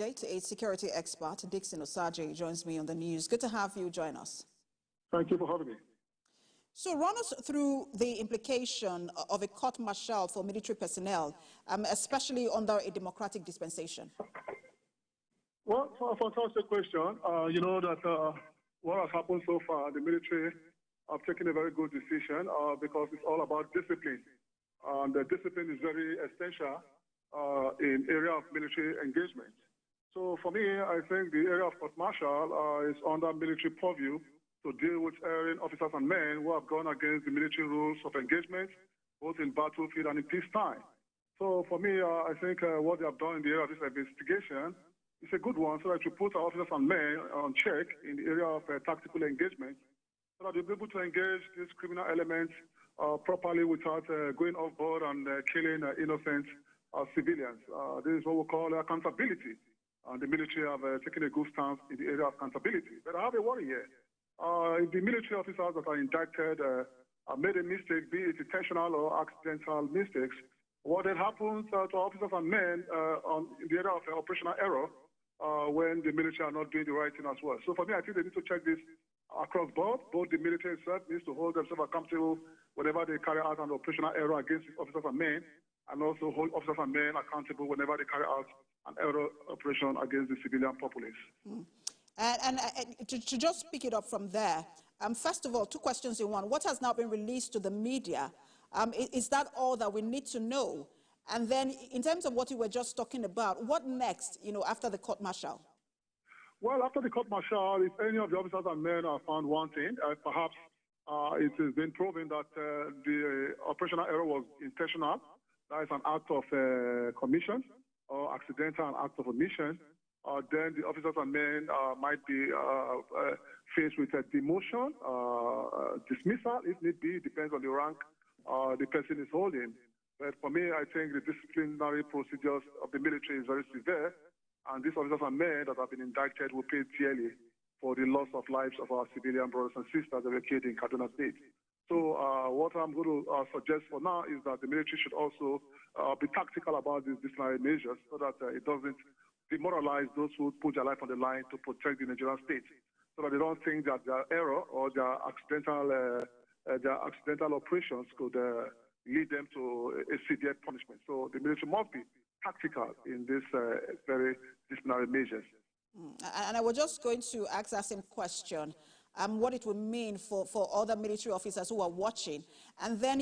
A security expert, Dixon Osaje, joins me on the news. Good to have you join us. Thank you for having me. So run us through the implication of a court-martial for military personnel, especially under a democratic dispensation. Well, for a fantastic question. You know that what has happened so far, the military have taken a very good decision because it's all about discipline. The discipline is very essential in area of military engagement. So for me, I think the area of court-martial is under military purview to deal with erring officers and men who have gone against the military rules of engagement, both in battlefield and in peacetime. So for me, I think what they have done in the area of this investigation is a good one, so that you put our officers and men on check in the area of tactical engagement, so that they'll be able to engage these criminal elements properly without going off board and killing innocent civilians. This is what we call accountability. The military have taken a good stance in the area of accountability. But I have a worry here. If the military officers that are indicted made a mistake, be it intentional or accidental mistakes, what then happens to officers and men in the area of operational error when the military are not doing the right thing as well? So for me, I think they need to check this across board. Both the military itself needs to hold themselves accountable whenever they carry out an operational error against officers and men, and also hold officers and men accountable whenever they carry out an error operation against the civilian populace. And to just pick it up from there, first of all, two questions in one. What has now been released to the media? Is that all that we need to know? And then in terms of what you were just talking about, what next, after the court-martial? Well, after the court-martial, if any of the officers and men are found wanting, perhaps it has been proven that the operational error was intentional. That is an act of commission or accidental, an act of omission. Then the officers and men might be faced with a demotion, dismissal, if need be, depends on the rank the person is holding. But for me, I think the disciplinary procedures of the military is very severe, and these officers and men that have been indicted will pay dearly for the loss of lives of our civilian brothers and sisters that were killed in Kaduna State. So what I'm going to suggest for now is that the military should also be tactical about these disciplinary measures so that it doesn't demoralize those who put their life on the line to protect the Nigerian state, so that they don't think that their error or their accidental operations could lead them to a severe punishment. So the military must be tactical in these very disciplinary measures. And I was just going to ask that same question. What it would mean for other military officers who are watching. And then,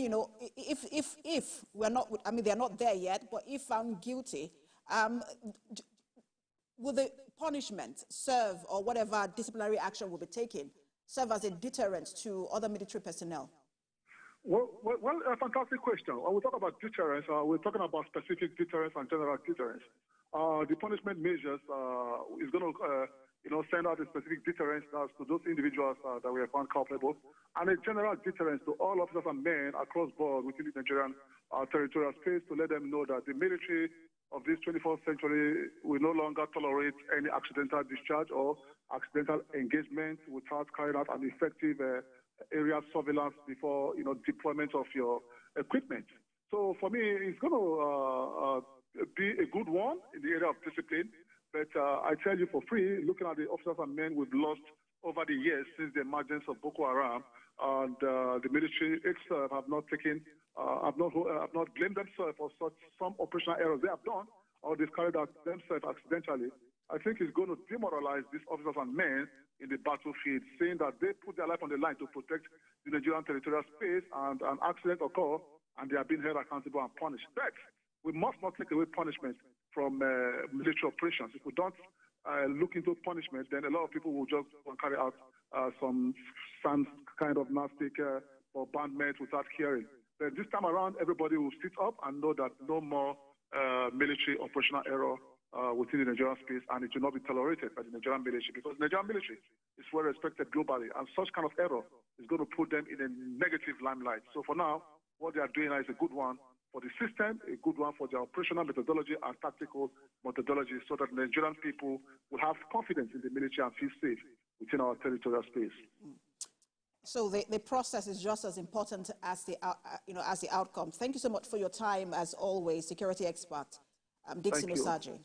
if we're not, I mean, they're not there yet, but if found guilty, will the punishment serve, or whatever disciplinary action will be taken, serve as a deterrent to other military personnel? Well, a fantastic question. When we talk about deterrence, we're talking about specific deterrence and general deterrence. The punishment measures is going to send out a specific deterrence to those individuals that we have found culpable, and a general deterrence to all officers and men across board within the Nigerian territorial space, to let them know that the military of this 21st century will no longer tolerate any accidental discharge or accidental engagement without carrying out an effective area surveillance before deployment of your equipment. So for me, it's going to be a good one in the area of discipline. But I tell you for free, looking at the officers and men we've lost over the years since the emergence of Boko Haram, and the military itself have not blamed themselves for some operational errors they have done, or they've carried out themselves accidentally. I think it's going to demoralize these officers and men in the battlefield, saying that they put their life on the line to protect the Nigerian territorial space, and an accident occurs, and they are being held accountable and punished. But we must not take away punishment from military operations. If we don't look into punishment, then a lot of people will just carry out some kind of nasty bombardment without caring. But this time around, everybody will sit up and know that no more military operational error within the Nigerian space, and it will not be tolerated by the Nigerian military, because the Nigerian military is well respected globally, and such kind of error is going to put them in a negative limelight. So for now, what they are doing is a good one for the system, a good one for their operational methodology and tactical methodology, so that Nigerian people will have confidence in the military and feel safe within our territorial space. So the process is just as important as the as the outcome. Thank you so much for your time, as always, security expert Dixon Osaje.